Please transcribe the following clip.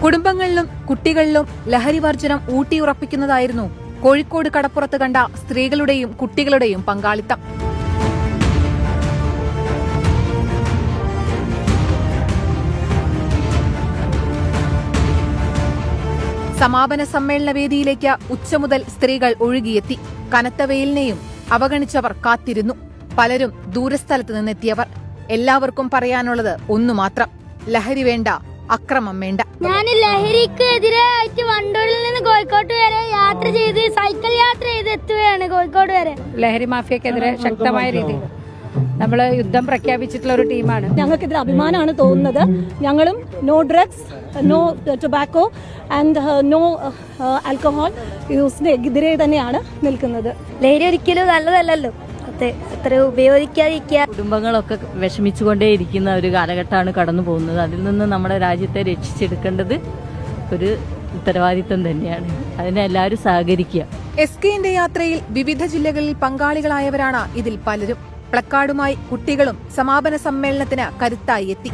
കുടുംബങ്ങളിലും കുട്ടികളിലും ലഹരിവർജനം ഊട്ടിയുറപ്പിക്കുന്നതായിരുന്നു കോഴിക്കോട് കടപ്പുറത്ത് കണ്ട സ്ത്രീകളുടെയും കുട്ടികളുടെയും പങ്കാളിത്തം. സമാപന സമ്മേളന വേദിയിലേക്ക് ഉച്ചമുതൽ സ്ത്രീകൾ ഒഴുകിയെത്തി. കനത്ത വെയിലിനെയും അവഗണിച്ചവർ കാത്തിരുന്നു. പലരും ദൂരസ്ഥലത്ത് നിന്നെത്തിയവർ. എല്ലാവർക്കും പറയാനുള്ളത് ഒന്നുമാത്രം: ലഹരി വേണ്ട, അക്രമം വേണ്ട. ഞാൻ ലഹരിക്ക് എതിരായിട്ട് വണ്ടൂരിൽ നിന്ന് കോഴിക്കോട് വരെ യാത്ര ചെയ്ത് സൈക്കിൾ യാത്ര ചെയ്ത് എത്തുകയാണ് കോഴിക്കോട് വരെ. ലഹരി മാഫിയക്കെതിരെ ശക്തമായ രീതിയിൽ നമ്മൾ യുദ്ധം പ്രഖ്യാപിച്ചിട്ടുള്ള ഒരു ടീമാണ്. ഞങ്ങൾക്കിതിൽ അഭിമാനമാണ് തോന്നുന്നത്. ഞങ്ങളും no drugs, no tobacco and no alcohol യൂസിനെതിരെ തന്നെയാണ് നിൽക്കുന്നത്. ലഹരി ഒരിക്കലും നല്ലതല്ലല്ലോ, അത്ര ഉപയോഗിക്കാതിരിക്കുക. കുടുംബങ്ങളൊക്കെ വിഷമിച്ചുകൊണ്ടേയിരിക്കുന്ന ഒരു കാലഘട്ടമാണ് കടന്നു പോകുന്നത്. അതിൽ നിന്ന് നമ്മുടെ രാജ്യത്തെ രക്ഷിച്ചെടുക്കേണ്ടത് ഒരു ഉത്തരവാദിത്തം തന്നെയാണ്. അതിനെ എല്ലാവരും സഹകരിക്കുക. എസ്കെന്റെ യാത്രയിൽ വിവിധ ജില്ലകളിൽ പങ്കാളികളായവരാണ് ഇതിൽ പലരും. പ്ലക്കാർഡുമായി കുട്ടികളും സമാപന സമ്മേളനത്തിന് കരുത്തായി എത്തി.